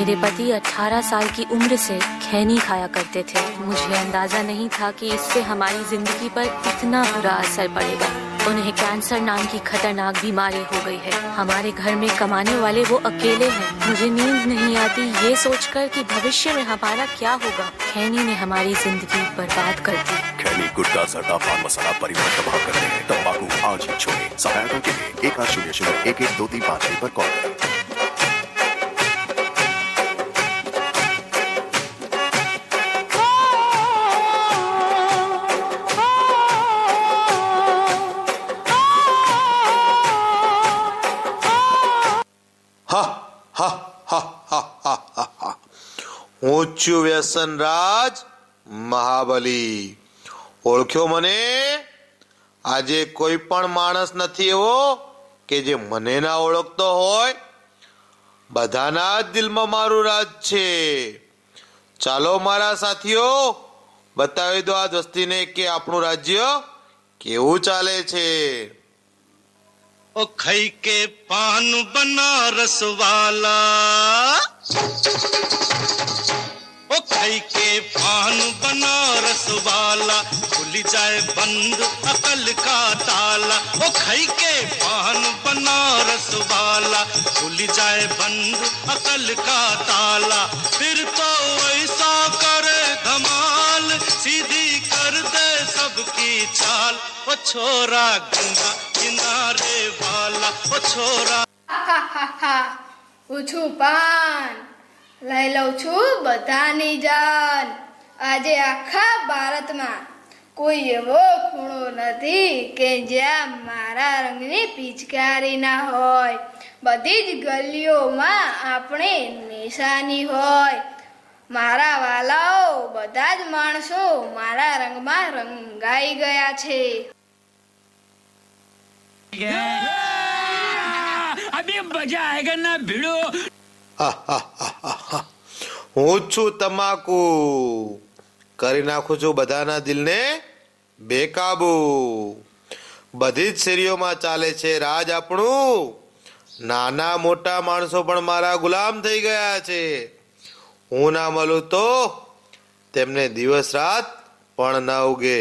मेरे पति 18 साल की उम्र से खैनी खाया करते थे। मुझे अंदाजा नहीं था कि इससे हमारी जिंदगी पर इतना बुरा असर पड़ेगा। उन्हें कैंसर नाम की खतरनाक बीमारी हो गई है। हमारे घर में कमाने वाले वो अकेले हैं। मुझे नींद नहीं आती ये सोचकर कि भविष्य में हमारा क्या होगा। खैनी ने हमारी जिंदगी बर्बाद कर दी। खैनी गुटखा सट्टा पान मसाला परिवार तबाह करते हैं। तंबाकू आज ही छोड़ें। सहायता के लिए 1800-112353 पर कॉल करें। હું છું વ્યસનરાજ મહાબલી. ઓળખ્યો મને? આજે કોઈ પણ માણસ નથી એવો કે જે મને ના ઓળખતો હોય. બધાના જ દિલમાં મારું રાજ છે. ચાલો મારા સાથીઓ, બતાવી દો આ દોસ્તીને કે આપણું રાજ્ય કેવું ચાલે છે. ओ खई के पान बनारस वाला, ओ खई के पान बनारस वाला, खुल जाए बंद अकल का ताला. ओ खई के पान बनारस वाला, खुल जाए बंद अकल का ताला. फिर तो ऐसा करे धमाल, सीधी कर दे सबकी चाल. ओ छोरा गंगा किनारे वाला, ओ छोरा. હું છું પાન, લઈ લઉં છું બધાની જાન. આજે આખા ભારતમાં કોઈ એવો ખૂણો નથી કે જ્યાં મારા રંગની પિચકારી ના હોય. બધી જ ગલીઓમાં આપણે નિશાની હોય. મારા વાલાઓ, બધા જ માણસો મારા રંગમાં રંગાઈ ગયા છે. अभी मजा आएगा ना भिड़ो. હું છું તમાકુ, કરી નાખું છું બધાના દિલને બેકાબુ. બધી જ શેરીઓમાં ચાલે છે રાજ આપણું. નાના મોટા માણસો પણ મારા ગુલામ થઈ ગયા છે. હું ના મળું તો તેમને દિવસ રાત પણ ના ઉગે.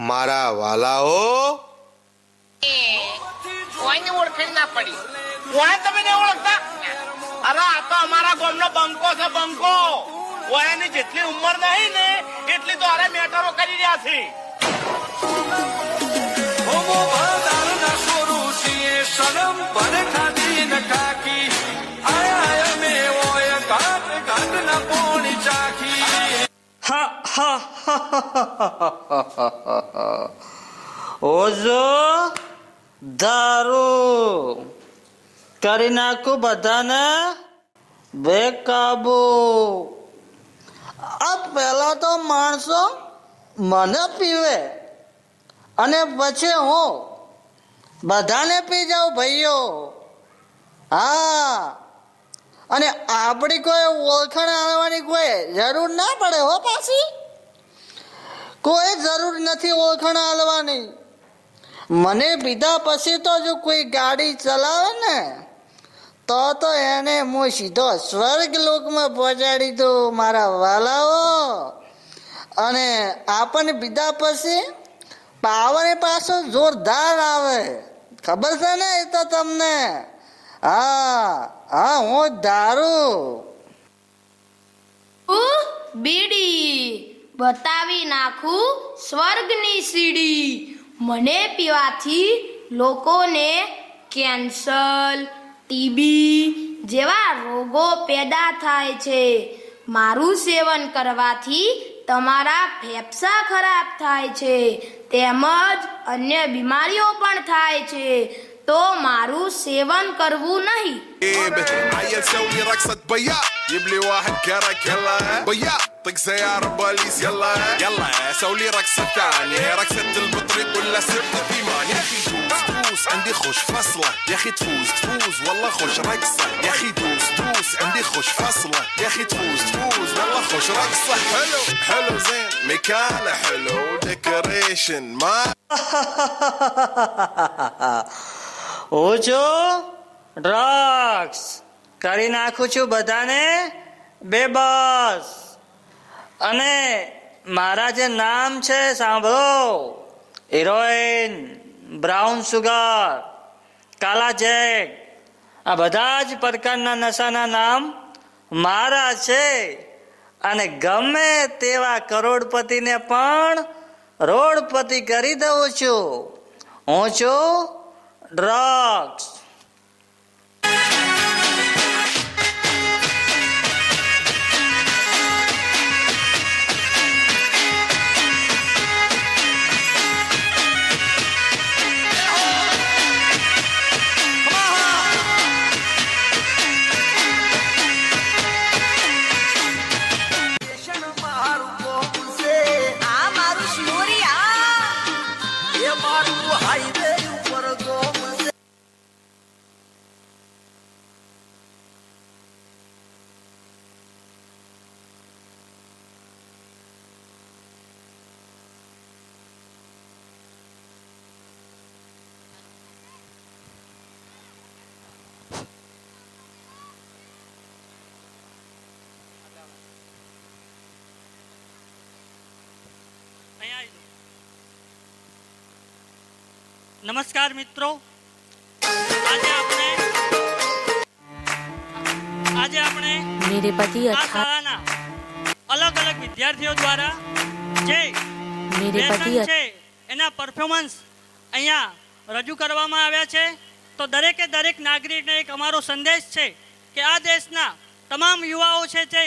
મારા વાલાઓ, કોઈને ઓળખી ના પડી. કોઈ તમે નહીં ઓળખતા? અરે આ તો અમારા ગામનો બંકો છે, બંકો. કોઈની જેટલી ઉંમર નહીં ને એટલી તો અરે મેટરો કરી રહ્યા છે. ઓઝો દારૂ કરી નાખું બધાને બેકાબુ. આ પહેલા તો માણસો મને પીવે અને પછી હું બધાને પી જાઉં ભાઈઓ. હા, અને આપણી કોઈ ઓળખાણ આણવાની કોઈ જરૂર ના પડે હો. પાછી કોઈ જરૂર નથી ઓળખાણ આલવાની. મને પીધા પછી તો જો કોઈ ગાડી ચલાવે ને તો એને હું સીધો સ્વર્ગ લોકમાં પહોંચાડી દઉં મારા વાલાઓ. અને આપણને પીધા પછી પાવર પાછો જોરદાર આવે, ખબર છે ને એ તો તમને. હા, હું દારૂ બીડી બતાવી નાખું સ્વર્ગની સીડી. મને પીવાથી લોકોને કેન્સર, ટીબી જેવા રોગો પેદા થાય છે. મારું સેવન કરવાથી તમારા ફેફસા ખરાબ થાય છે, તેમજ અન્ય બીમારીઓ પણ થાય છે. તો મારું સેવન કરવું નહીં. جيب لي واحد كرك يلا بيا طق سيارة بوليس يلا يلا سوي لي رقصة ثانية رقصة البطريق ولا ست ثمان. يا اخي دوس دوس عندي خوش فصلة. يا اخي تفوز تفوز والله خوش رقصة. يا اخي دوس دوس عندي خوش فصلة. يا اخي تفوز تفوز والله خوش رقصة. حلو حلو زين مكانه حلو ديكوريشن ما. ઓછો ડ્રગ્સ કરી નાખું છું બધાને બેબસ. અને મારા જે નામ છે સાંભળો: હિરોઈન, બ્રાઉન સુગર, કાલા જેક, આ બધા જ પ્રકારના નશાના નામ મારા છે. અને ગમે તેવા કરોડપતિને પણ રોડપતિ કરી દઉં છું. હું છું ડ્રગ્સ. નમસ્કાર મિત્રો, આજે આપણે मेरे पति આ શાળાના અલગ અલગ વિદ્યાર્થીઓ દ્વારા જે मेरे पति લેસન છે એના પરફોર્મન્સ અહીંયા રજૂ કરવામાં આવ્યા છે. તો દરેકે દરેક નાગરિકને એક અમારો સંદેશ છે કે આ દેશના તમામ યુવાઓ છે જે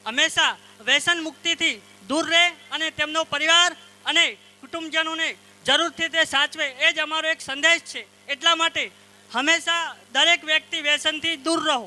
હંમેશા વ્યસન મુક્તિથી દૂર રહે અને તેમનો પરિવાર અને કુટુંબજનોને જરૂરથી તે સાચવે, એ જ અમારો એક સંદેશ છે. એટલા માટે હંમેશા દરેક વ્યક્તિ વ્યસનથી દૂર રહો.